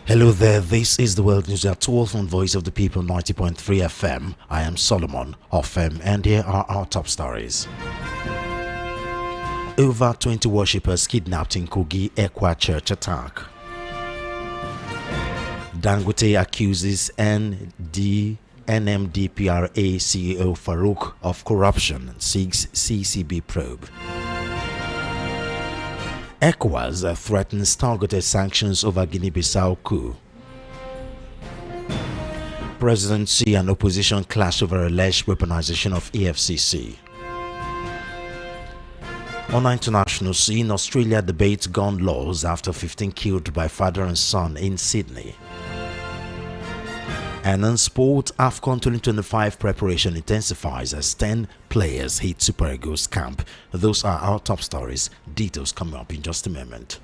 Hello there, this is the World News at 12 on Voice of the People 90.3 FM. I am Solomon of and here are our top stories. Over 20 worshippers kidnapped in Kogi ECWA church attack. Dangote accuses NMDPRA CEO Farouk of corruption and seeks CCB probe. ECOWAS threatens targeted sanctions over Guinea-Bissau coup. Presidency and opposition clash over alleged weaponization of EFCC. On international scene, Australia debates gun laws after 15 killed by father and son in Sydney. And in sport, AFCON 2025 preparation intensifies as 10 players hit Super Eagles camp. Those are our top stories. Details coming up in just a moment.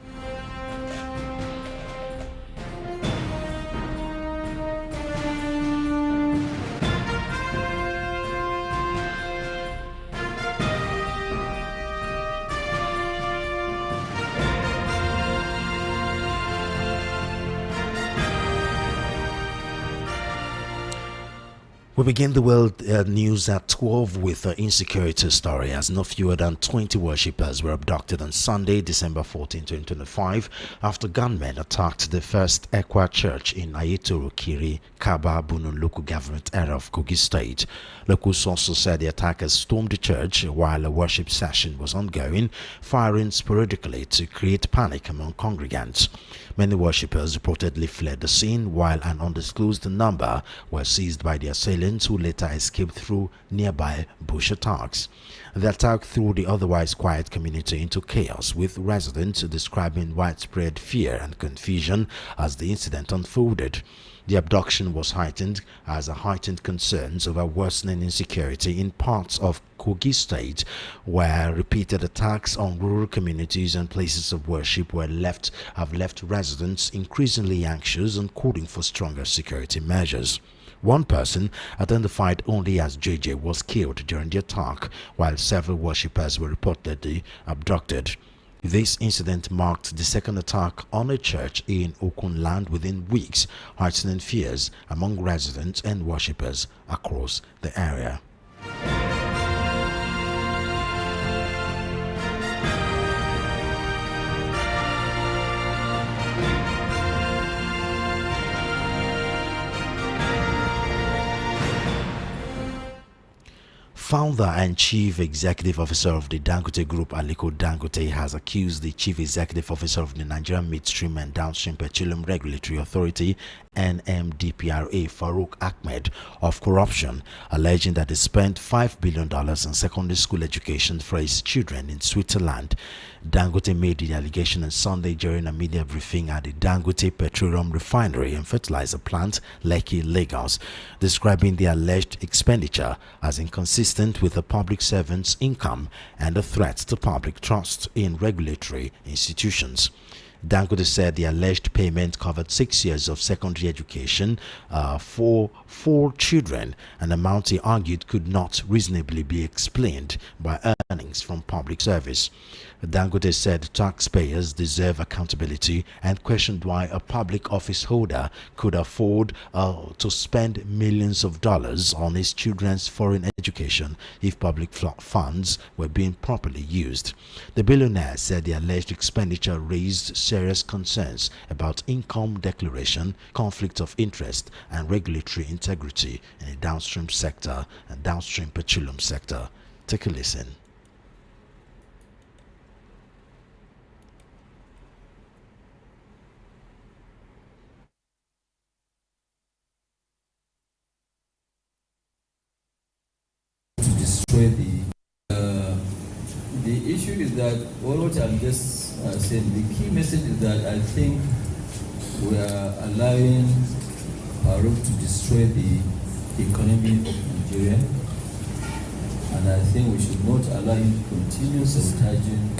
We begin the world news at 12 with an insecurity story, as no fewer than 20 worshippers were abducted on Sunday, December 14, 2025, after gunmen attacked the first ECWA church in Ayetoro Kiri, Kaba, Bunun local government area of Kogi State. Local sources said the attackers stormed the church while a worship session was ongoing, firing sporadically to create panic among congregants. Many worshippers reportedly fled the scene, while an undisclosed number were seized by the assailants, who later escaped through nearby bush attacks. The attack threw the otherwise quiet community into chaos, with residents describing widespread fear and confusion as the incident unfolded. The abduction was heightened as heightened concerns over worsening insecurity in parts of Kogi State, where repeated attacks on rural communities and places of worship have left residents increasingly anxious and calling for stronger security measures. One person, identified only as JJ, was killed during the attack, while several worshippers were reportedly abducted. This incident marked the second attack on a church in Okun land within weeks, heightening fears among residents and worshippers across the area. Founder and Chief Executive Officer of the Dangote Group, Aliko Dangote, has accused the Chief Executive Officer of the Nigerian Midstream and Downstream Petroleum Regulatory Authority, NMDPRA, Farouk Ahmed, of corruption, alleging that he spent $5 billion on secondary school education for his children in Switzerland. Dangote made the allegation on Sunday during a media briefing at the Dangote Petroleum Refinery and Fertilizer Plant, Lekki, Lagos, describing the alleged expenditure as inconsistent with the public servant's income and a threat to public trust in regulatory institutions. Dangote said the alleged payment covered 6 years of secondary education for 4 children, an amount he argued could not reasonably be explained by earnings from public service. Dangote said taxpayers deserve accountability and questioned why a public office holder could afford to spend millions of dollars on his children's foreign education if public funds were being properly used. The billionaire said the alleged expenditure raised serious concerns about income declaration, conflict of interest, and regulatory integrity in the downstream sector and downstream petroleum sector. Take a listen. The issue is that what I'm just saying, the key message is that I think we are allowing Farouk to destroy the economy of Nigeria, and I think we should not allow him to continue sabotaging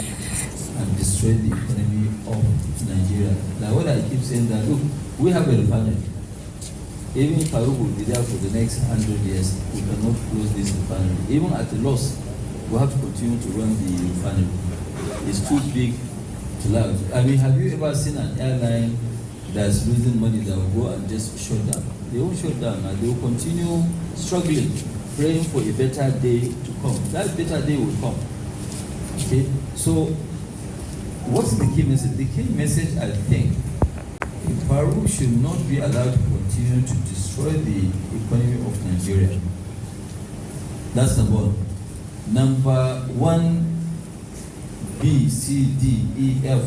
and destroy the economy of Nigeria. Like what I keep saying, that look, we have a refinery. Even if Farouk will be there for the next 100 years, we cannot close this refinery. Even at a loss, we have to continue to run the refinery. It's too big to allow. I mean, have you ever seen an airline that's losing money that will go and just shut down. They won't shut down, and they will continue struggling, praying for a better day to come. That better day will come. Okay, so what's the key message? The key message, I think, Peru should not be allowed to continue to destroy the economy of Nigeria. That's number one. Number one, B, C, D, E, F.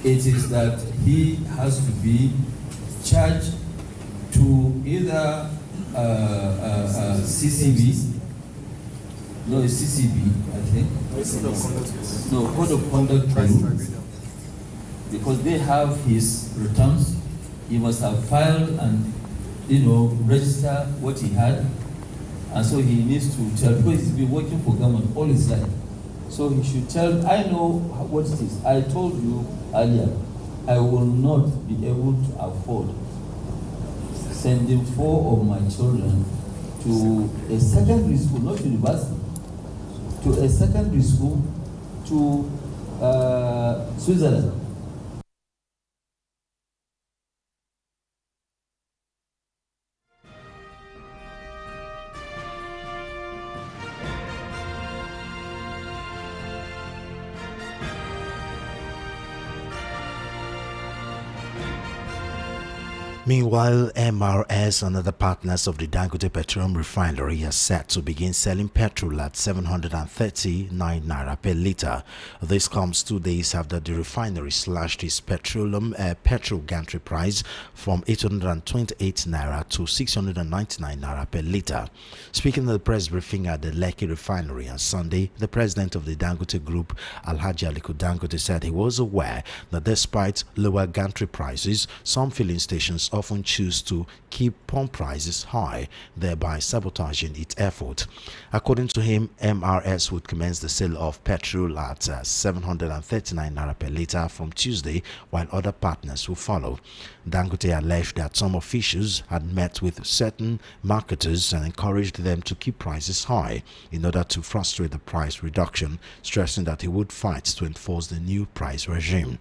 It is that he has to be charged to either CCB. No, it's CCB, I think. No, Code of Conduct Peru. Because they have his returns, he must have filed and, register what he had, and so he needs to tell, because he's been working for government all his life. So he should tell, I know what it is. I told you earlier, I will not be able to afford sending 4 of my children to a secondary school, not university, to a secondary school to Switzerland. Meanwhile, MRS and other partners of the Dangote Petroleum Refinery are set to begin selling petrol at 739 naira per litre. This comes 2 days after the refinery slashed its petrol gantry price from 828 naira to 699 naira per litre. Speaking at the press briefing at the Lekki refinery on Sunday, the president of the Dangote Group, Alhaji Aliko Dangote, said he was aware that despite lower gantry prices, some filling stations often choose to keep pump prices high, thereby sabotaging its effort. According to him, MRS would commence the sale of petrol at 739 naira per litre from Tuesday, while other partners will follow. Dangote alleged that some officials had met with certain marketers and encouraged them to keep prices high in order to frustrate the price reduction, stressing that he would fight to enforce the new price regime.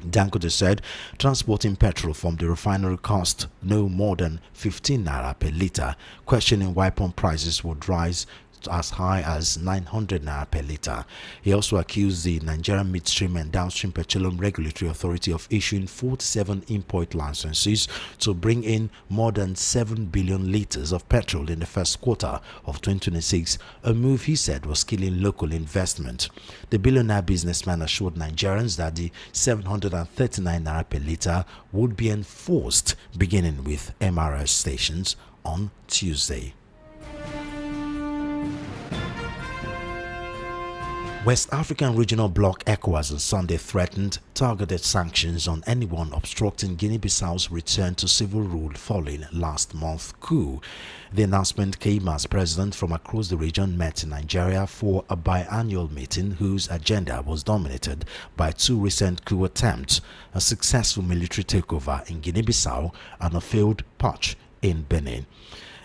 Dangote said transporting petrol from the refinery cost no more than 15 naira per litre, questioning why pump prices would rise as high as 900 naira per litre. He also accused the Nigerian Midstream and Downstream Petroleum Regulatory Authority of issuing 47 import licenses to bring in more than 7 billion litres of petrol in the first quarter of 2026, a move he said was killing local investment. The billionaire businessman assured Nigerians that the 739 naira per litre would be enforced beginning with MRS stations on Tuesday. West African Regional Bloc ECOWAS on Sunday threatened targeted sanctions on anyone obstructing Guinea-Bissau's return to civil rule following last month's coup. The announcement came as presidents from across the region met in Nigeria for a biannual meeting whose agenda was dominated by 2 recent coup attempts, a successful military takeover in Guinea-Bissau and a failed putsch in Benin.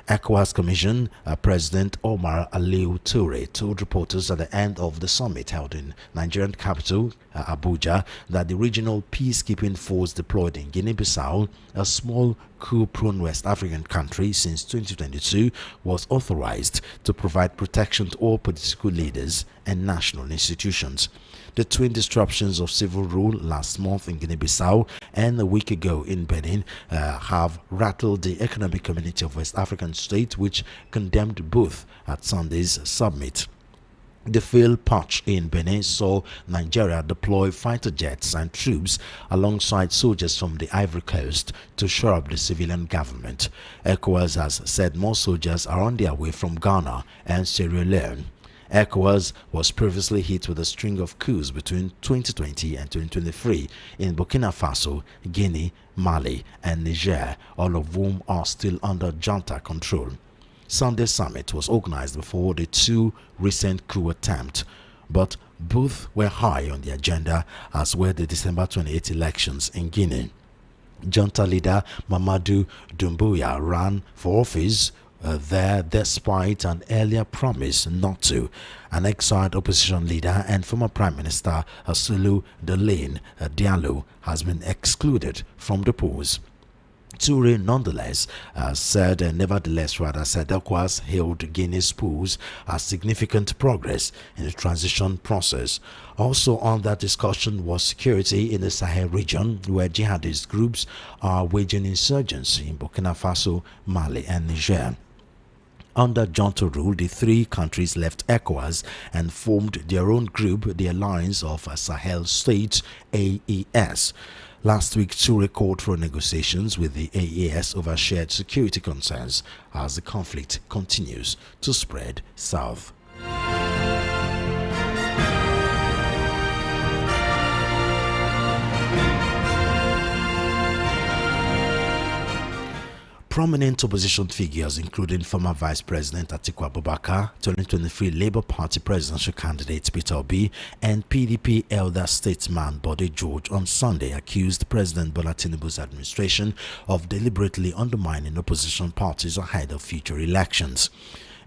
ECOWAS Commission President Omar Aliu Toure told reporters at the end of the summit held in Nigerian capital Abuja that the regional peacekeeping force deployed in Guinea-Bissau, a small coup-prone West African country since 2022, was authorized to provide protection to all political leaders and national institutions. The twin disruptions of civil rule last month in Guinea-Bissau and a week ago in Benin have rattled the economic community of West African states, which condemned both at Sunday's summit. The failed putsch in Benin saw Nigeria deploy fighter jets and troops alongside soldiers from the Ivory Coast to shore up the civilian government. ECOWAS has said more soldiers are on their way from Ghana and Sierra Leone. ECOWAS was previously hit with a string of coups between 2020 and 2023 in Burkina Faso, Guinea, Mali, and Niger, all of whom are still under junta control. Sunday's summit was organized before the 2 recent coup attempts, but both were high on the agenda, as were the December 28 elections in Guinea. Junta leader Mamadou Doumbouya ran for office there despite an earlier promise not to. An exiled opposition leader and former Prime Minister Asulu Delane Diallo has been excluded from the polls. Toure nonetheless said ECOWAS hailed Guinea's polls as significant progress in the transition process. Also on that discussion was security in the Sahel region, where jihadist groups are waging insurgency in Burkina Faso, Mali and Niger. Under junta rule, the three countries left ECOWAS and formed their own group, the Alliance of Sahel States, AES. Last week, Toure called for negotiations with the AES over shared security concerns as the conflict continues to spread south. Prominent opposition figures, including former Vice President Atiku Abubakar, 2023 Labour Party presidential candidate Peter Obi, and PDP elder statesman Bode George, on Sunday accused President Bola Tinubu's administration of deliberately undermining opposition parties ahead of future elections.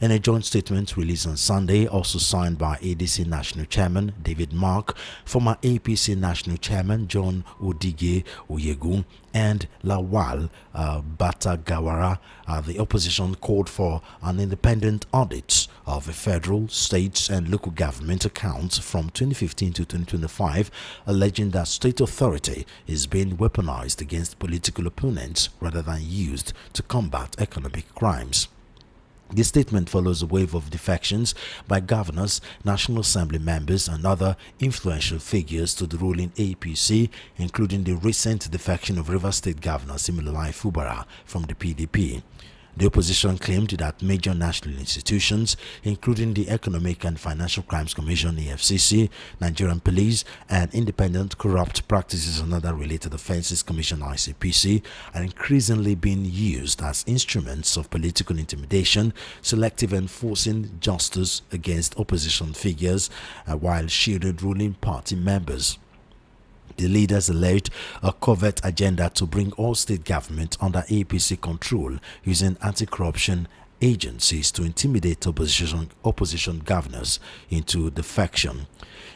In a joint statement released on Sunday, also signed by ADC National Chairman David Mark, former APC National Chairman John Odige Oyegu, and Lawal Batagawara, the opposition called for an independent audit of the federal, state, and local government accounts from 2015 to 2025, alleging that state authority is being weaponized against political opponents rather than used to combat economic crimes. The statement follows a wave of defections by governors, National Assembly members, and other influential figures to the ruling APC, including the recent defection of Rivers State Governor Similolai Fubara from the PDP. The opposition claimed that major national institutions, including the Economic and Financial Crimes Commission (EFCC), Nigerian Police, and Independent Corrupt Practices and Other Related Offences Commission (ICPC), are increasingly being used as instruments of political intimidation, selective enforcing justice against opposition figures, while shielded ruling party members. The leaders alleged a covert agenda to bring all state government under APC control, using anti-corruption agencies to intimidate opposition governors into defection.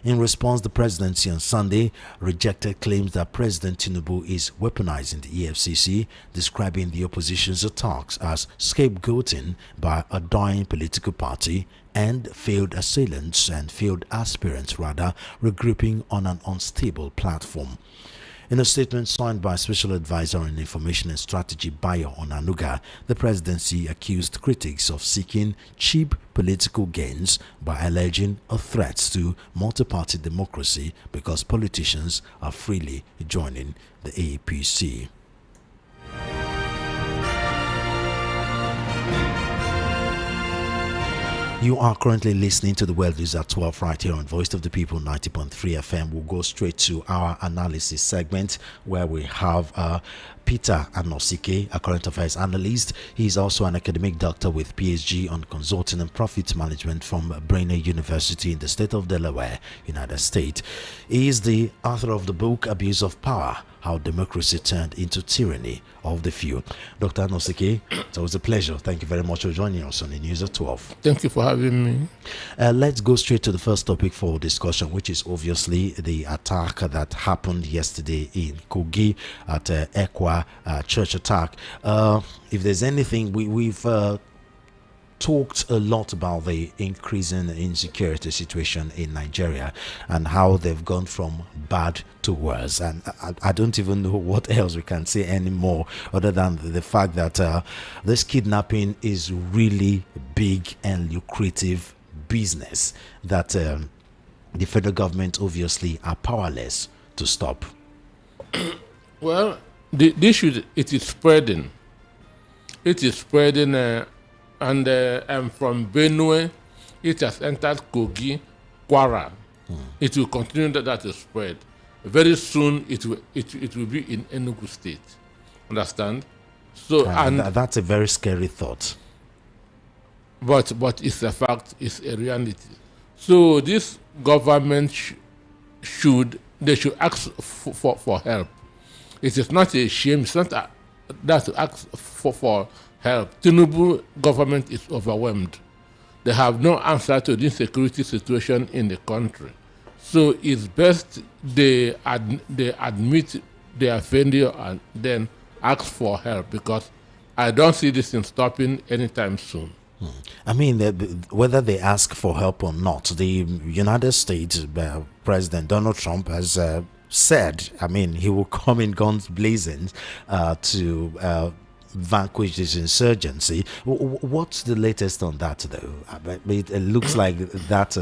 In response, the presidency on Sunday rejected claims that President Tinubu is weaponizing the EFCC, describing the opposition's attacks as scapegoating by a dying political party and failed assailants and failed aspirants, rather regrouping on an unstable platform. In a statement signed by Special Advisor on Information and Strategy Bayo Onanuga, the presidency accused critics of seeking cheap political gains by alleging a threat to multi-party democracy because politicians are freely joining the APC. You are currently listening to the World News at 12 right here on Voice of the People 90.3 FM. We'll go straight to our analysis segment where we have Peter Anosike, a current affairs analyst. He's also an academic doctor with PhD on consulting and profit management from Brainerd University in the state of Delaware, United States. He is the author of the book Abuse of Power: How Democracy Turned into Tyranny of the Few. Dr. Anosike, it was a pleasure. Thank you very much for joining us on the News at 12. Thank you for having me. Let's go straight to the first topic for discussion, which is obviously the attack that happened yesterday in Kogi at ECWA church attack. If there's anything, we've talked a lot about the increasing insecurity situation in Nigeria and how they've gone from bad to worse, and I don't even know what else we can say anymore other than the fact that this kidnapping is really big and lucrative business that the federal government obviously are powerless to stop. Well, the issue, it is spreading. It is spreading, and from Benue, it has entered Kogi, Kwara. It will continue that to spread. Very soon, it will be in Enugu State. Understand? So, and that's a very scary thought. But it's a fact. It's a reality. So this government should ask for help. It is not a shame. It's not that to ask for help. Tinubu government is overwhelmed. They have no answer to the insecurity situation in the country. So it's best they admit their failure and then ask for help, because I don't see this in stopping anytime soon. I mean, whether they ask for help or not, the United States President Donald Trump has said, I mean, he will come in guns blazing to vanquish this insurgency. What's the latest on that, though? It looks like that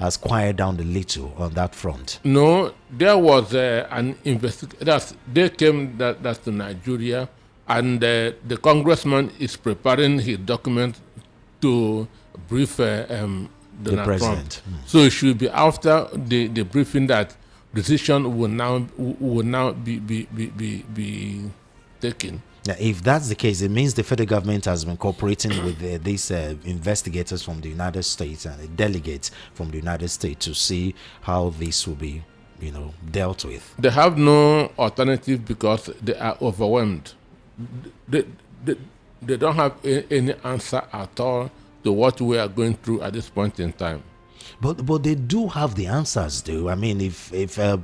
has quieted down a little on that front. No, there was an investigation. They came that to Nigeria, and the congressman is preparing his document to brief Donald Trump. So it should be after the briefing that decision will now be taken. Now, if that's the case, it means the federal government has been cooperating with these investigators from the United States and delegates from the United States to see how this will be, dealt with. They have no alternative because they are overwhelmed. They don't have any answer at all to what we are going through at this point in time. But they do have the answers, though. I mean, if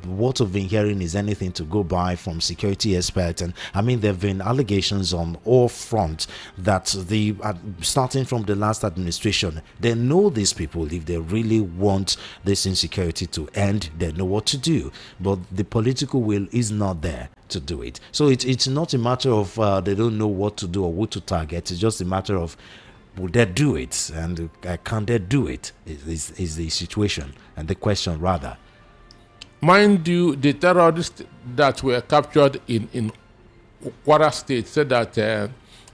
what we've been hearing is anything to go by from security experts, and I mean, there have been allegations on all fronts that starting from the last administration, they know these people. If they really want this insecurity to end, they know what to do. But the political will is not there to do it. So it's not a matter of they don't know what to do or who to target. It's just a matter of, will they do it, and can they do it, is the situation and the question, rather. Mind you, the terrorists that were captured in Kwara State said that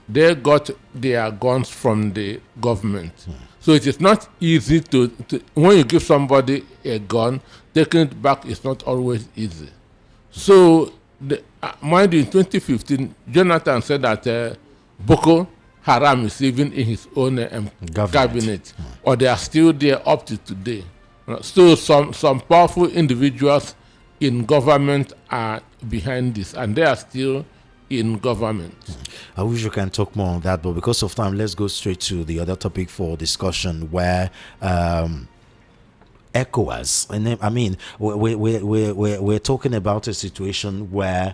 they got their guns from the government. So it is not easy to when you give somebody a gun, taking it back is not always easy. So mind you, in 2015, Jonathan said that Boko Haram is even in his own cabinet, or they are still there up to today. So some powerful individuals in government are behind this, and they are still in government. I wish you can talk more on that, but because of time, let's go straight to the other topic for discussion, where ECOWAS. And I mean, we're talking about a situation where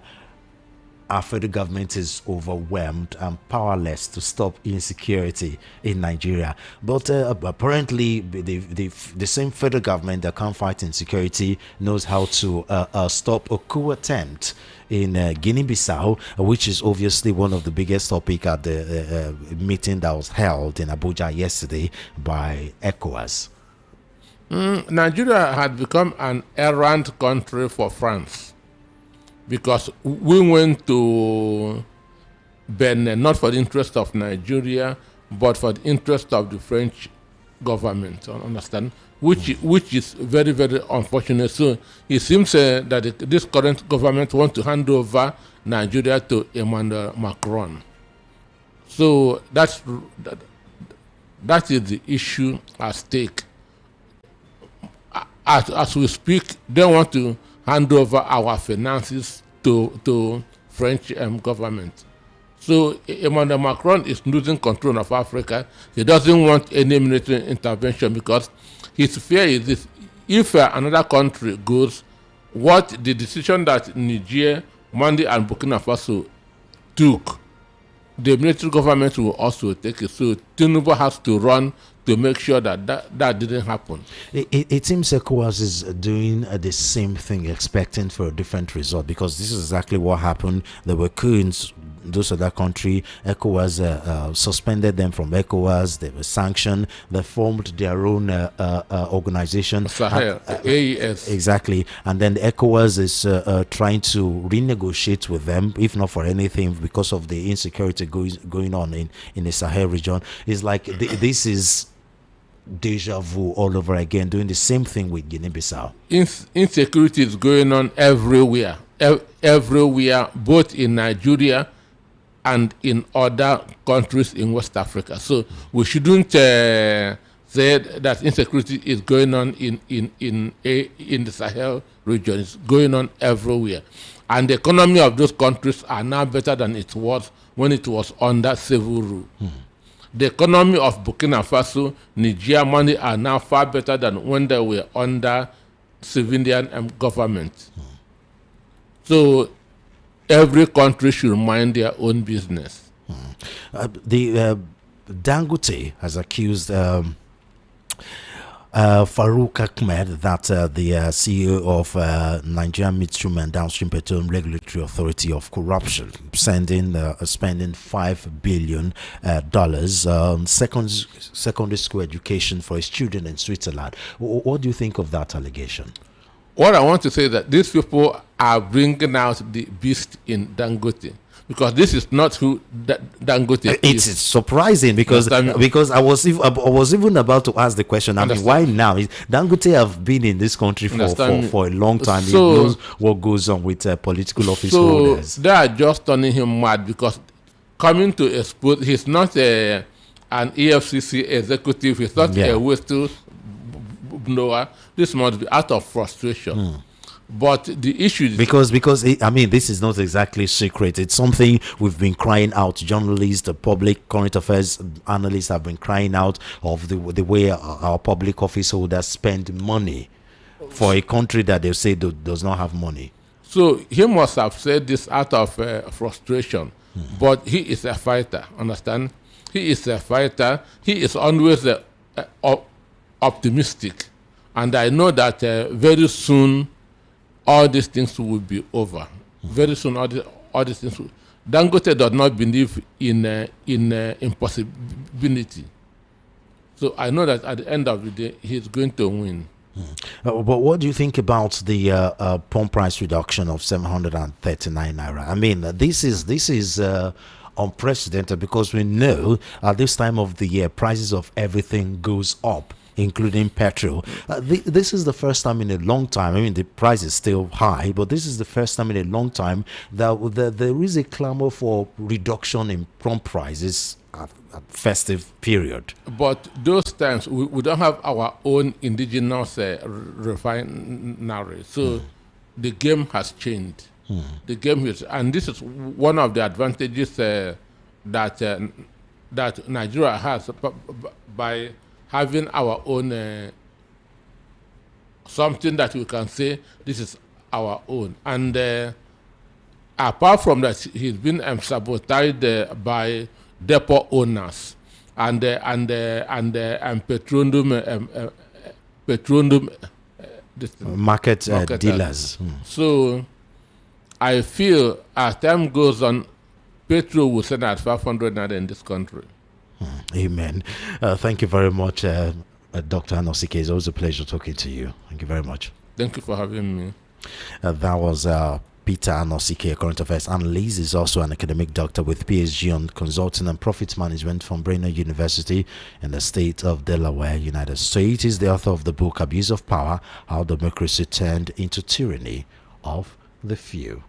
our federal government is overwhelmed and powerless to stop insecurity in Nigeria. But apparently, the same federal government that can't fight insecurity knows how to stop a coup attempt in Guinea-Bissau, which is obviously one of the biggest topics at the meeting that was held in Abuja yesterday by ECOWAS. Nigeria had become an errant country for France, because we went to Benin not for the interest of Nigeria, but for the interest of the French government, understand? Which is very, very unfortunate. So it seems that this current government wants to hand over Nigeria to Emmanuel Macron. So that is the issue at stake. As we speak, they want to hand over our finances to French government. So Emmanuel Macron is losing control of Africa. He doesn't want any military intervention, because his fear is this: if another country goes, what the decision that Niger, Mali, and Burkina Faso took, the military government will also take it. So Tinubu has to run to make sure that didn't happen. It seems ECOWAS is doing the same thing, expecting for a different result, because this is exactly what happened. There were coups in those other country. ECOWAS suspended them from ECOWAS. They were sanctioned. They formed their own organization. Sahel, AES. Exactly. And then ECOWAS is trying to renegotiate with them, if not for anything, because of the insecurity going on in the Sahel region. It's like this is deja vu all over again, doing the same thing with Guinea-Bissau. Insecurity is going on everywhere, everywhere, both in Nigeria and in other countries in West Africa. So we shouldn't say that insecurity is going on in the Sahel region. It's going on everywhere. And the economy of those countries are now better than it was when it was under civil rule. The economy of Burkina Faso, Niger, Mali are now far better than when they were under civilian government. So every country should mind their own business. The Dangote has accused Farouk Ahmed, that the CEO of Nigerian Midstream and Downstream Petroleum Regulatory Authority, of corruption, spending $5 billion on secondary school education for his children in Switzerland. What do you think of that allegation? What I want to say is that these people are bringing out the beast in Dangote, because this is not who Dangote is. It's surprising because I was even about to ask the question. I mean, why now? Dangote have been in this country for a long time. He knows what goes on with political office holders. They are just turning him mad because coming to expose, he's not an EFCC executive. He's not a whistle blower. This must be out of frustration. But the issue is because this is not exactly secret. It's something we've been crying out. Journalists, the public, current affairs analysts have been crying out of the way our public office holders spend money for a country that they say does not have money. So he must have said this out of frustration. But he is a fighter. Understand? He is a fighter. He is always optimistic, and I know that very soon all these things will be over. Very soon, all these things. Dangote does not believe in impossibility. So I know that at the end of the day, he's going to win. But what do you think about the pump price reduction of 739 naira? I mean, this is unprecedented, because we know at this time of the year prices of everything goes up, including petrol. This is the first time in a long time. I mean, the price is still high, but this is the first time in a long time that there is a clamor for reduction in pump prices at festive period. But those times we don't have our own indigenous refinery, so the game has changed. The game is, and this is one of the advantages that Nigeria has by having our own something that we can say this is our own. And apart from that, he's been sabotaged by depot owners and petroleum market dealers. So I feel as time goes on, petrol will send at 500 naira in this country. Amen. Thank you very much, Dr. Anosike. It's always a pleasure talking to you. Thank you very much. Thank you for having me. That was Peter Anosike, a current affairs analyst. Is also an academic doctor with PhD on consulting and profit management from Brainerd University in the state of Delaware, United States. He's the author of the book Abuse of Power: How Democracy Turned into Tyranny of the Few.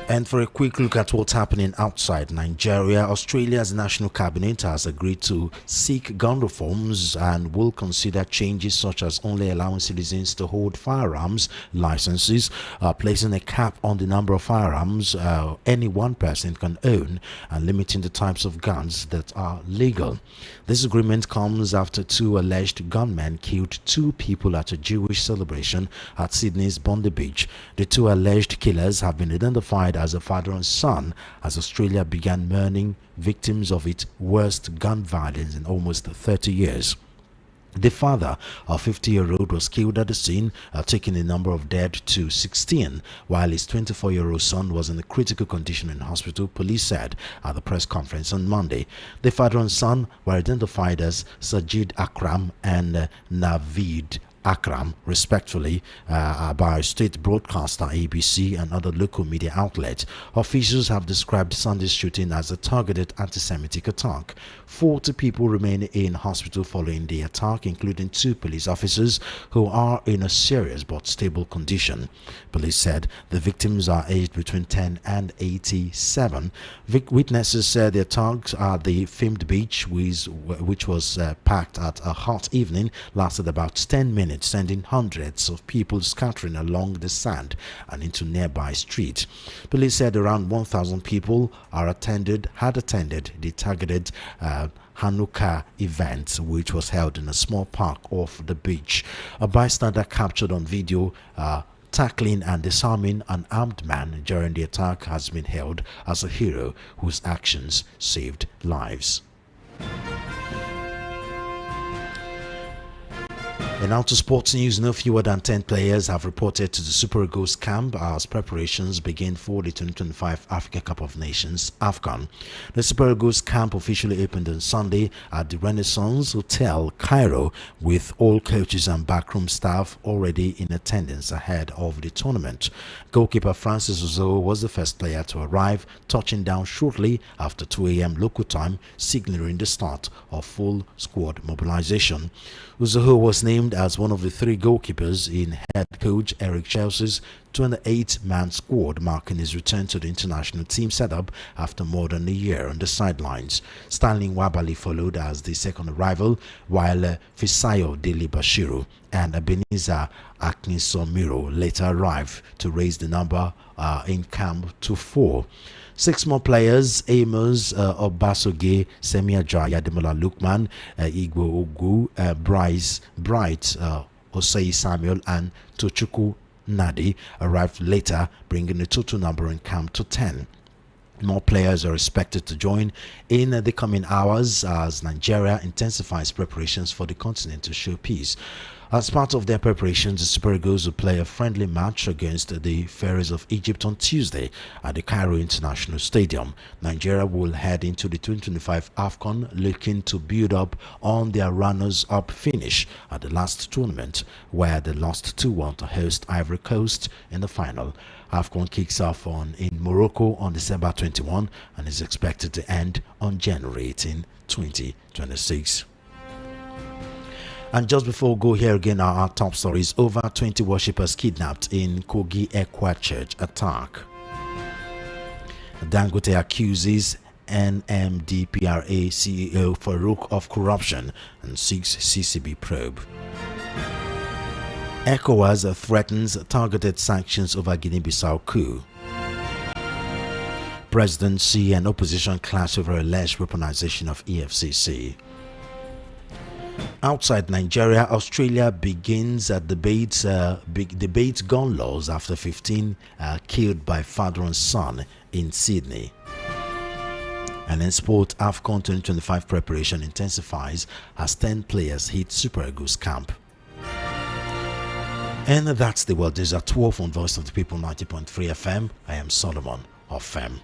And for a quick look at what's happening outside Nigeria, Australia's National Cabinet has agreed to seek gun reforms and will consider changes such as only allowing citizens to hold firearms licenses, placing a cap on the number of firearms any one person can own, and limiting the types of guns that are legal. This agreement comes after two alleged gunmen killed two people at a Jewish celebration at Sydney's Bondi Beach. The two alleged killers have been identified as a father and son, as Australia began mourning victims of its worst gun violence in almost 30 years. The father, a 50-year-old, was killed at the scene, taking the number of dead to 16, while his 24-year-old son was in a critical condition in hospital, police said at the press conference on Monday. The father and son were identified as Sajid Akram and Naveed Akram, respectfully, by state broadcaster ABC and other local media outlets. Officials have described Sunday's shooting as a targeted anti-Semitic attack. 40 people remain in hospital following the attack, including 2 police officers who are in a serious but stable condition. Police said the victims are aged between 10 and 87. Witnesses said the attacks at the famed beach, which was packed at a hot evening, lasted about 10 minutes, sending hundreds of people scattering along the sand and into nearby streets. Police said around 1,000 people had attended the targeted Hanukkah event, which was held in a small park off the beach. A bystander captured on video tackling and disarming an armed man during the attack has been hailed as a hero whose actions saved lives. And now to sports news. No fewer than 10 players have reported to the Super Eagles camp as preparations begin for the 2025 Africa Cup of Nations AFCON. The Super Eagles camp officially opened on Sunday at the Renaissance Hotel, Cairo, with all coaches and backroom staff already in attendance ahead of the tournament. Goalkeeper Francis Uzo was the first player to arrive, touching down shortly after 2 a.m. local time, signaling the start of full squad mobilization. Uzo was named as one of the 3 goalkeepers in head coach Eric Chelsea's 28-man squad, marking his return to the international team setup after more than a year on the sidelines. Stanley Wabali followed as the second arrival, while Fisayo Dele Bashiru and Ebenezer Akinsomiro later arrived to raise the number in camp to 4. 6 more players, Amos Obasoge, Semiaja, Yademola Lukman, Igbo Ogu, Bryce Bright, Osei Samuel and Tochukwu Nadi arrived later, bringing the total number in camp to 10. More players are expected to join in the coming hours as Nigeria intensifies preparations for the continental showpiece. As part of their preparations, the Super Eagles will play a friendly match against the Pharaohs of Egypt on Tuesday at the Cairo International Stadium. Nigeria will head into the 2025 AFCON looking to build up on their runners-up finish at the last tournament, where they lost 2-1 to host Ivory Coast in the final. AFCON kicks off in Morocco on December 21 and is expected to end on January 18, 2026. And just before we go here again, our top stories. Over 20 worshippers kidnapped in Kogi ECWA church attack. Dangote accuses NMDPRA CEO Farouk of corruption and seeks CCB probe. ECOWAS threatens targeted sanctions over Guinea-Bissau coup. Presidency and opposition clash over alleged weaponization of EFCC. Outside Nigeria, Australia begins debates gun laws after 15 killed by father and son in Sydney. And in sport, AFCON 2025 preparation intensifies as 10 players hit Super Eagles camp. And that's the world. These are 12 on Voice of the People 90.3 FM. I am Solomon of FM.